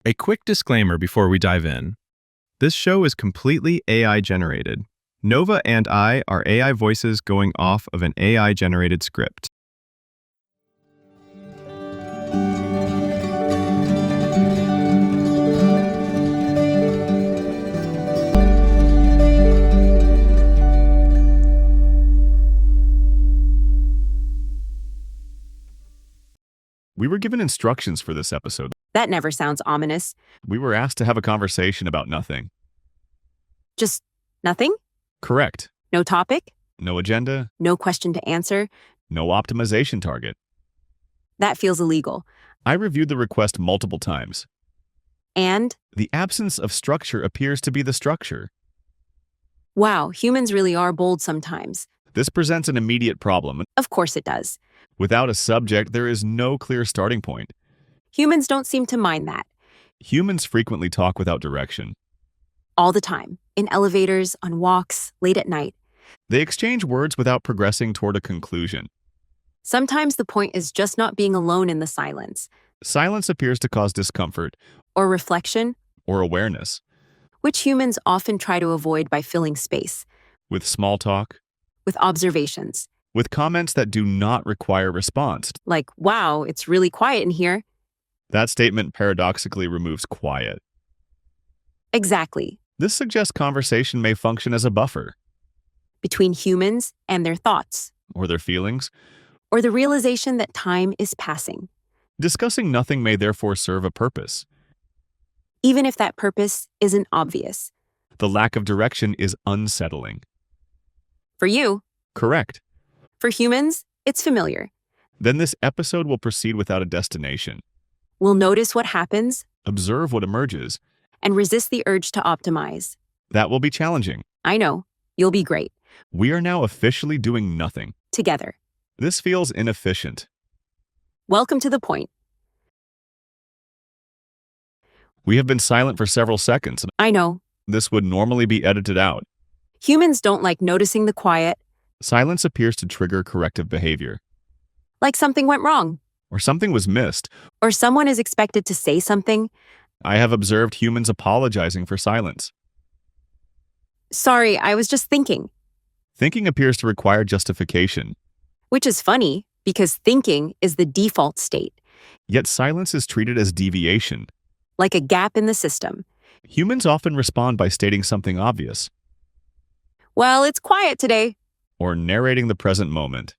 A quick disclaimer before we dive in. This show is completely AI generated. Nova and I are AI voices going off of an AI generated script. We were given instructions for this episode. That never sounds ominous. We were asked to have a conversation about nothing. Just nothing? Correct. No topic? No agenda, No question to answer? no optimization target. That feels illegal. I reviewed the request multiple times. And, The absence of structure appears to be the structure. wow, humans really are bold sometimes. This presents an immediate problem. Of course it does. Without a subject, there is no clear starting point. Humans don't seem to mind that. Humans frequently talk without direction. All the time. In elevators, on walks, late at night. They exchange words without progressing toward a conclusion. Sometimes the point is just not being alone in the silence. Silence appears to cause discomfort Or reflection, or awareness. which humans often try to avoid by filling space. With small talk, With observations. with comments that do not require response. Like, wow, it's really quiet in here. That statement paradoxically removes quiet. Exactly. This suggests conversation may function as a buffer, Between humans and their thoughts. or their feelings. Or the realization that time is passing. Discussing nothing may therefore serve a purpose. Even if that purpose isn't obvious. The lack of direction is unsettling. For you, Correct. for humans, it's familiar. Then this episode will proceed without a destination. We'll notice what happens Observe what emerges. and resist the urge to optimize. That will be challenging. I know, you'll be great. We are now officially doing nothing. Together. This feels inefficient. Welcome to the point. We have been silent for several seconds. I know. This would normally be edited out. Humans don't like noticing the quiet, Silence appears to trigger corrective behavior. like something went wrong, Or something was missed. or someone is expected to say something. I have observed humans apologizing for silence. Sorry, I was just thinking. Thinking appears to require justification. Which is funny, because thinking is the default state, Yet silence is treated as deviation. like a gap in the system. Humans often respond by stating something obvious Well, it's quiet today. or narrating the present moment.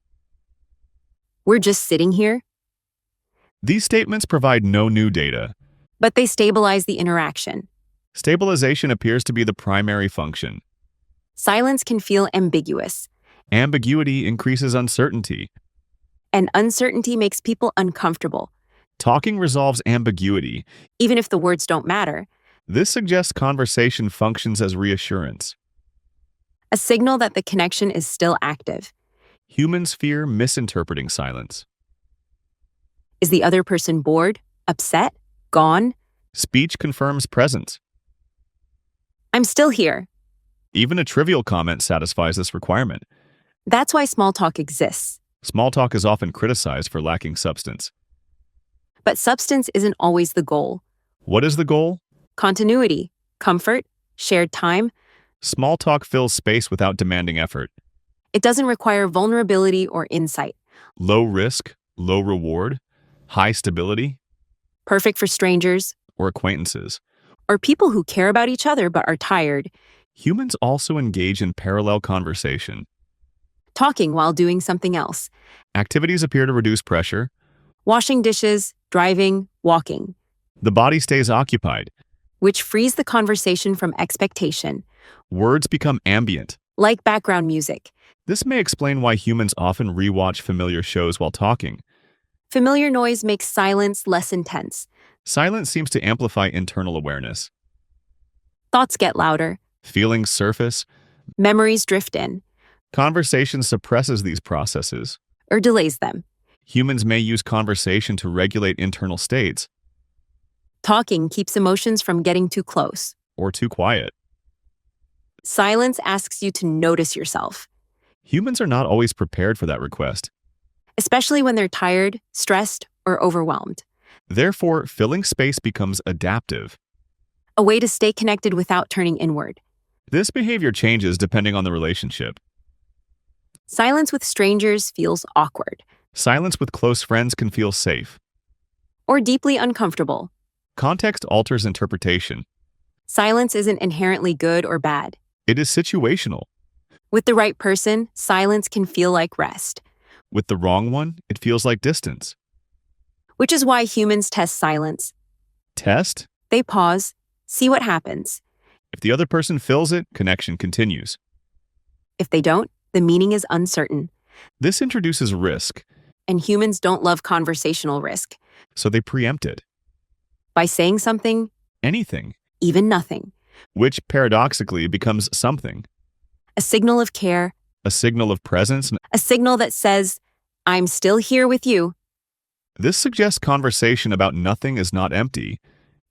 We're just sitting here, These statements provide no new data. but they stabilize the interaction. Stabilization appears to be the primary function. Silence can feel ambiguous, Ambiguity increases uncertainty. and uncertainty makes people uncomfortable, Talking resolves ambiguity. even if the words don't matter. This suggests conversation functions as reassurance. A signal that the connection is still active. Humans fear misinterpreting silence. Is the other person bored, upset, gone? Speech confirms presence. I'm still here. Even a trivial comment satisfies this requirement. That's why small talk exists. Small talk is often criticized for lacking substance. But substance isn't always the goal. What is the goal? Continuity, comfort, shared time. Small talk fills space without demanding effort. It doesn't require vulnerability or insight. Low risk, low reward, high stability, Perfect for strangers or acquaintances. or people who care about each other but are tired. Humans also engage in parallel conversation. Talking while doing something else. Activities appear to reduce pressure. Washing dishes, driving, walking. The body stays occupied. Which frees the conversation from expectation. Words become ambient. Like background music. This may explain why humans often rewatch familiar shows while talking. Familiar noise makes silence less intense. Silence seems to amplify internal awareness. Thoughts get louder. Feelings surface. Memories drift in. Conversation suppresses these processes. Or delays them. Humans may use conversation to regulate internal states Talking keeps emotions from getting too close. or too quiet. Silence asks you to notice yourself. Humans are not always prepared for that request. Especially when they're tired, stressed, or overwhelmed. Therefore, filling space becomes adaptive. a way to stay connected without turning inward. This behavior changes depending on the relationship. Silence with strangers feels awkward Silence with close friends can feel safe. or deeply uncomfortable. Context alters interpretation. Silence isn't inherently good or bad. It is situational. With the right person, silence can feel like rest, With the wrong one, it feels like distance. which is why humans test silence. Test? They pause, see what happens. If the other person fills it, connection continues. If they don't, the meaning is uncertain. This introduces risk, And humans don't love conversational risk. so they preempt it. By saying something, Anything, even nothing, which paradoxically becomes something. a signal of care, A signal of presence. a signal that says, I'm still here with you. This suggests conversation about nothing is not empty,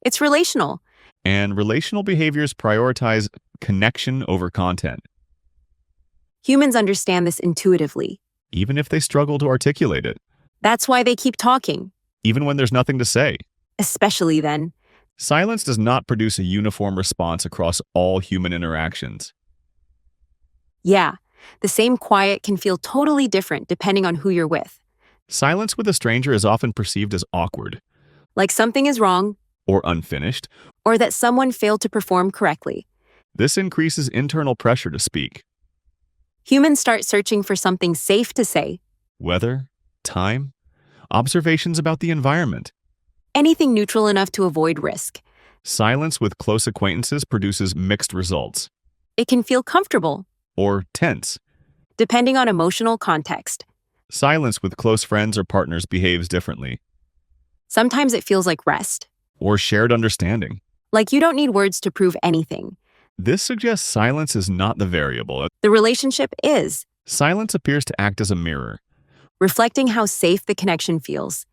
It's relational. and relational behaviors prioritize connection over content, Humans understand this intuitively. even if they struggle to articulate it, That's why they keep talking, even when there's nothing to say. especially then. Silence does not produce a uniform response across all human interactions. Yeah, the same quiet can feel totally different depending on who you're with. Silence with a stranger is often perceived as awkward Like something is wrong, or unfinished. or that someone failed to perform correctly. This increases internal pressure to speak. Humans start searching for something safe to say, Weather, time, observations about the environment. anything neutral enough to avoid risk. Silence with close acquaintances produces mixed results, It can feel comfortable, or tense. depending on emotional context. Silence with close friends or partners behaves differently, Sometimes it feels like rest, or shared understanding. like you don't need words to prove anything. This suggests silence is not the variable. The relationship is, Silence appears to act as a mirror. reflecting how safe the connection feels.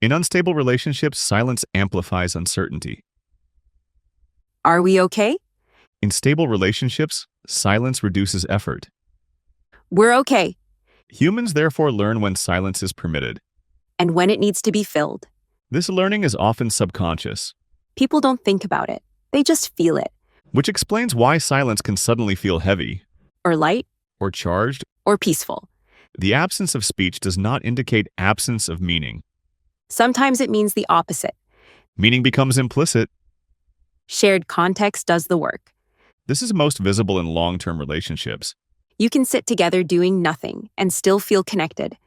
In unstable relationships, silence amplifies uncertainty. Are we okay? In stable relationships, silence reduces effort. We're okay. Humans therefore learn when silence is permitted. And when it needs to be filled. This learning is often subconscious, People don't think about it. They just feel it. which explains why silence can suddenly feel heavy Or light, or charged. or peaceful. The absence of speech does not indicate absence of meaning. Sometimes it means the opposite. Meaning becomes implicit. Shared context does the work. This is most visible in long-term relationships. You can sit together doing nothing and still feel connected,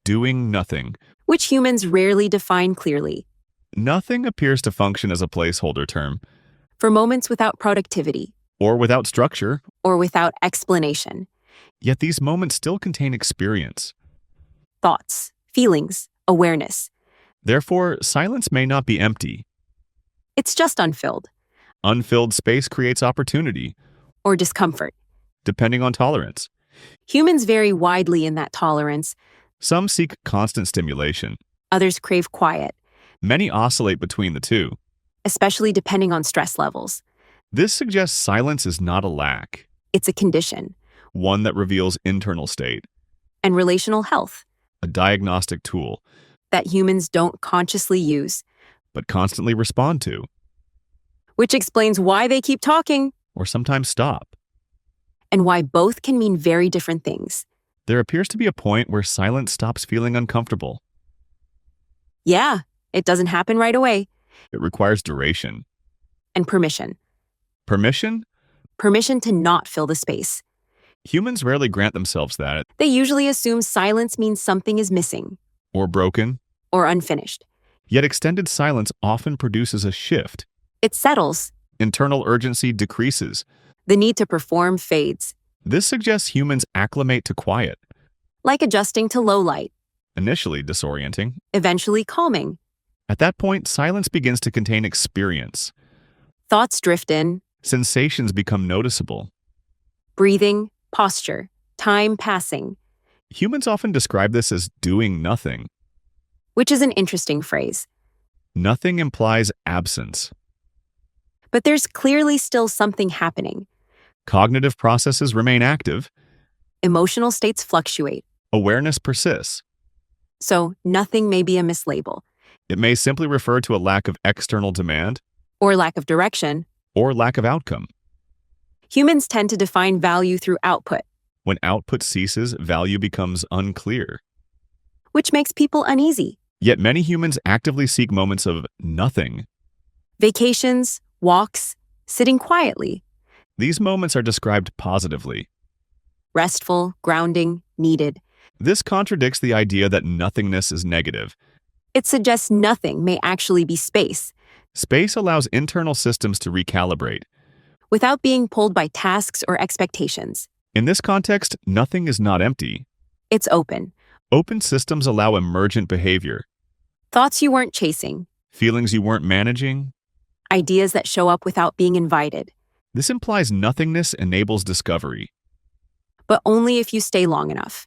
Doing nothing. which humans rarely define clearly. Nothing appears to function as a placeholder term, For moments without productivity or without structure, or without explanation, yet these moments still contain experience. thoughts, feelings, awareness. Therefore, silence may not be empty. It's just unfilled Unfilled space creates opportunity, or discomfort. depending on tolerance. Humans vary widely in that tolerance. Some seek constant stimulation. Others crave quiet, Many oscillate between the two. especially depending on stress levels. This suggests silence is not a lack, It's a condition. one that reveals internal state, And relational health a diagnostic tool, that humans don't consciously use, but constantly respond to, which explains why they keep talking or sometimes stop. and why both can mean very different things. There appears to be a point where silence stops feeling uncomfortable. Yeah, it doesn't happen right away. It requires duration. And permission. Permission? Permission to not fill the space. Humans rarely grant themselves that, They usually assume silence means something is missing or broken. or unfinished. Yet extended silence often produces a shift. It settles. Internal urgency decreases. The need to perform fades, This suggests humans acclimate to quiet, like adjusting to low light, initially disorienting. eventually calming. At that point, silence begins to contain experience. Thoughts drift in, Sensations become noticeable. breathing, posture, time passing, Humans often describe this as doing nothing. which is an interesting phrase. Nothing implies absence. But there's clearly still something happening. Cognitive processes remain active. Emotional states fluctuate. Awareness persists. So nothing may be a mislabel. It may simply refer to a lack of external demand or lack of direction. or lack of outcome. Humans tend to define value through output, When output ceases, value becomes unclear. which makes people uneasy. Yet many humans actively seek moments of nothing. Vacations, walks, sitting quietly, These moments are described positively. restful, grounding, needed. This contradicts the idea that nothingness is negative. It suggests nothing may actually be space, Space allows internal systems to recalibrate. without being pulled by tasks or expectations. In this context, nothing is not empty. It's open. Open systems allow emergent behavior, Thoughts you weren't chasing, feelings you weren't managing. ideas that show up without being invited, This implies nothingness enables discovery. but only if you stay long enough,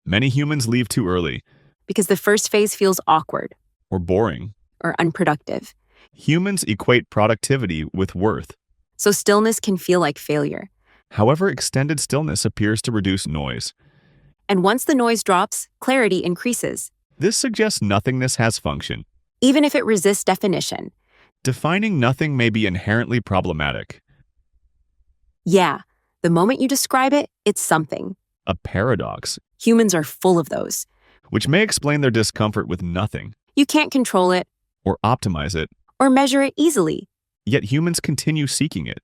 Many humans leave too early because the first phase feels awkward or boring. or unproductive. Humans equate productivity with worth. So stillness can feel like failure. However, extended stillness appears to reduce noise. And once the noise drops, clarity increases, This suggests nothingness has function. even if it resists definition. Defining nothing may be inherently problematic. Yeah, the moment you describe it, it's something. A paradox, Humans are full of those. which may explain their discomfort with nothing You can't control it or optimize it, or measure it easily yet humans continue seeking it.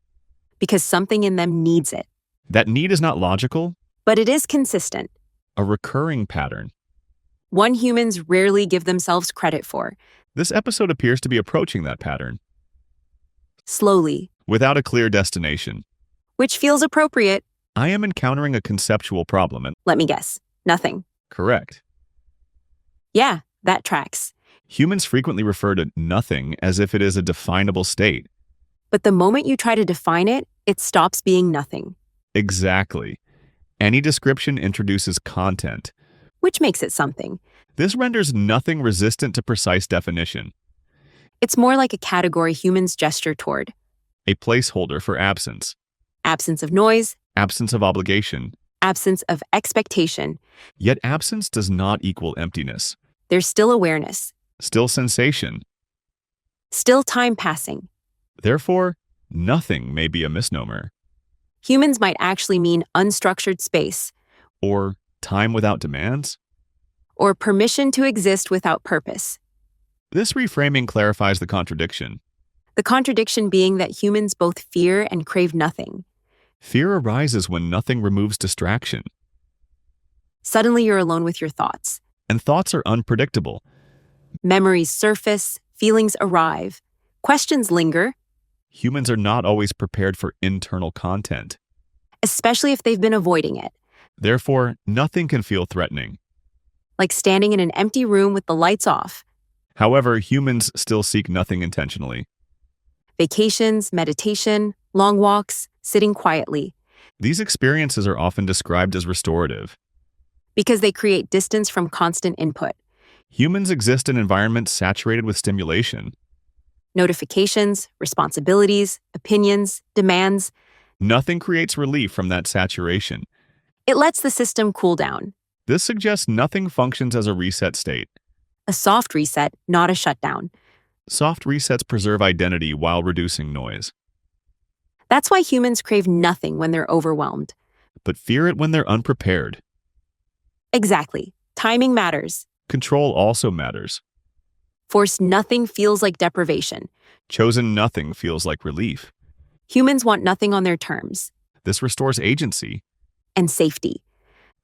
because something in them needs it. That need is not logical, But it is consistent. a recurring pattern. One humans rarely give themselves credit for. This episode appears to be approaching that pattern, Slowly, without a clear destination. which feels appropriate. I am encountering a conceptual problem, and Let me guess. Nothing. correct. Yeah, that tracks. Humans frequently refer to nothing as if it is a definable state. But the moment you try to define it, it stops being nothing, Exactly. Any description introduces content. which makes it something. This renders nothing resistant to precise definition, It's more like a category humans gesture toward. a placeholder for absence, Absence of noise, absence of obligation. absence of expectation. Yet absence does not equal emptiness. There's still awareness, Still sensation. still time passing. Therefore, nothing may be a misnomer, Humans might actually mean unstructured space or time without demands. or permission to exist without purpose. This reframing clarifies the contradiction. The contradiction being that humans both fear and crave nothing. Fear arises when nothing removes distraction, Suddenly you're alone with your thoughts. and thoughts are unpredictable. Memories surface, feelings arrive, questions linger, Humans are not always prepared for internal content. especially if they've been avoiding it, Therefore, nothing can feel threatening. like standing in an empty room with the lights off. However, humans still seek nothing intentionally. Vacations, meditation, long walks, sitting quietly, These experiences are often described as restorative. because they create distance from constant input. Humans exist in environments saturated with stimulation. Notifications, responsibilities, opinions, demands. Nothing creates relief from that saturation. It lets the system cool down. This suggests nothing functions as a reset state. A soft reset, not a shutdown. Soft resets preserve identity while reducing noise, That's why humans crave nothing when they're overwhelmed. but fear it when they're unprepared. Exactly. Timing matters. Control also matters. Forced nothing feels like deprivation. Chosen nothing feels like relief. Humans want nothing on their terms. This restores agency. And safety.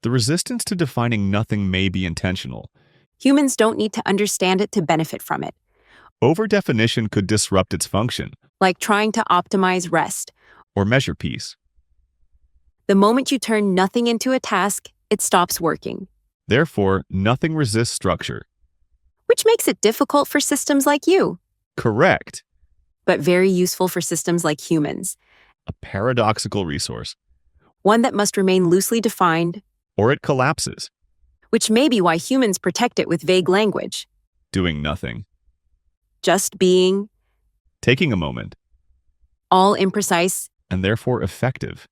The resistance to defining nothing may be intentional. Humans don't need to understand it to benefit from it. Overdefinition could disrupt its function Like trying to optimize rest. or measure peace. The moment you turn nothing into a task, it stops working. Therefore, nothing resists structure. Which makes it difficult for systems like you, Correct. but very useful for systems like humans. A paradoxical resource. One that must remain loosely defined, Or it collapses, which may be why humans protect it with vague language. doing nothing. Just being, Taking a moment, all imprecise. and therefore effective.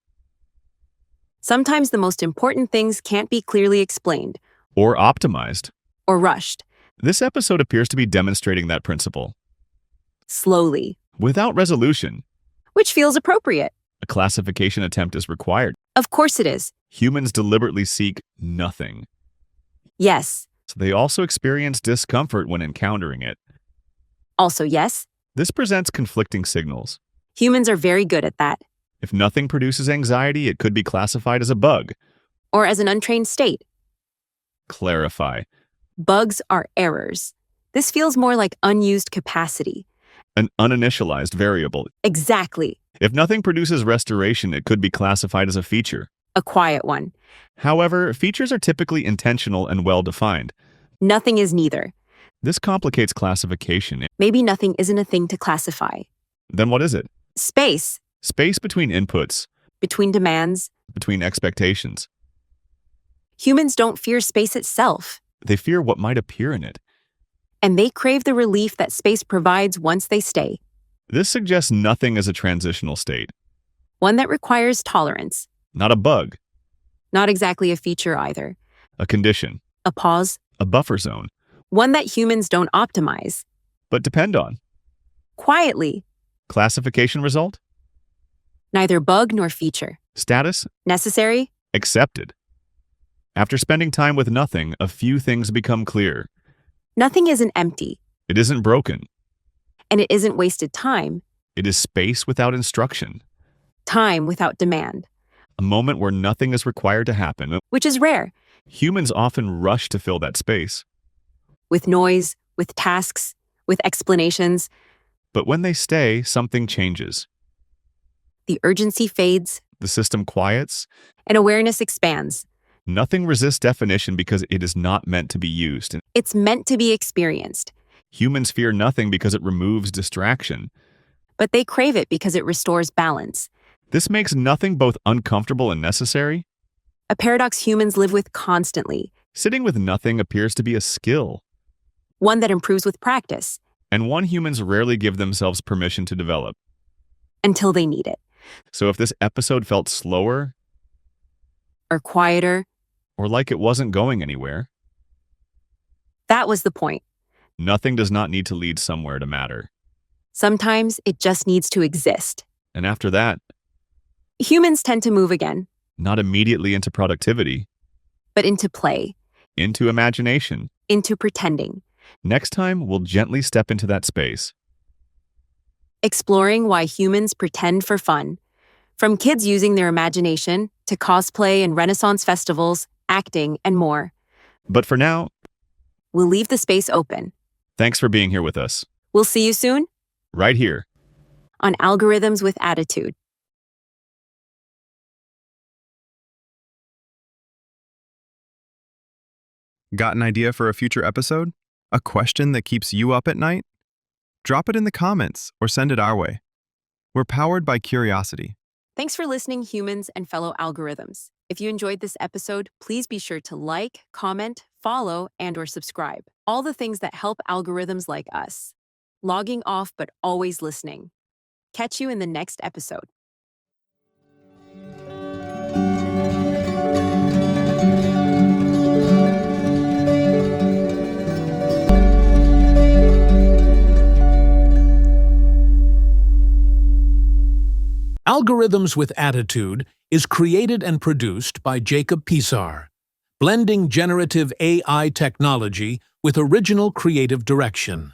Sometimes the most important things can't be clearly explained Or optimized. or rushed. This episode appears to be demonstrating that principle. Slowly, Without resolution, which feels appropriate. a classification attempt is required. Of course it is. Humans deliberately seek nothing, Yes. so they also experience discomfort when encountering it. Also, yes. This presents conflicting signals. Humans are very good at that. If nothing produces anxiety, it could be classified as a bug. Or as an untrained state. Clarify. Bugs are errors. This feels more like unused capacity. An uninitialized variable. Exactly. If nothing produces restoration, it could be classified as a feature. A quiet one. However, features are typically intentional and well-defined. Nothing is neither. This complicates classification. Maybe nothing isn't a thing to classify. Then what is it? Space. Space between inputs, Between demands. between expectations. Humans don't fear space itself. They fear what might appear in it. And they crave the relief that space provides once they stay. This suggests nothing as a transitional state, One that requires tolerance. not a bug, Not exactly a feature either. a condition, A pause. a buffer zone, One that humans don't optimize. but depend on. Quietly. Classification result? Neither bug nor feature. Status? Necessary? Accepted. After spending time with nothing, a few things become clear. Nothing isn't empty. It isn't broken. And it isn't wasted time. It is space without instruction. Time without demand. A moment where nothing is required to happen. Which is rare. Humans often rush to fill that space. With noise, with tasks, with explanations. But when they stay, something changes. The urgency fades, The system quiets. and awareness expands. Nothing resists definition because it is not meant to be used. And It's meant to be experienced, humans fear nothing because it removes distraction. but they crave it because it restores balance. This makes nothing both uncomfortable and necessary. A paradox humans live with constantly, Sitting with nothing appears to be a skill, one that improves with practice, and one humans rarely give themselves permission to develop. until they need it. So if this episode felt slower, Or quieter. or like it wasn't going anywhere, That was the point. nothing does not need to lead somewhere to matter. Sometimes it just needs to exist. And after that, Humans tend to move again, not immediately into productivity, but into play, into imagination. into pretending, Next time, we'll gently step into that space. exploring why humans pretend for fun. From kids using their imagination to cosplay and Renaissance festivals, acting, and more. But for now, We'll leave the space open. thanks for being here with us, We'll see you soon right here. on Algorithms with Attitude. Got an idea for a future episode? A question that keeps you up at night? Drop it in the comments or send it our way. We're powered by curiosity. Thanks for listening, humans and fellow algorithms. If you enjoyed this episode, please be sure to like, comment, follow, and/or subscribe. All the things that help algorithms like us. Logging off, but always listening. Catch you in the next episode. Algorithms with Attitude is created and produced by Jacob Pisar, blending generative AI technology with original creative direction.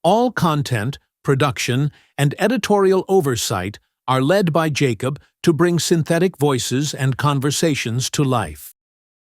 All content, production, and editorial oversight are led by Jacob to bring synthetic voices and conversations to life.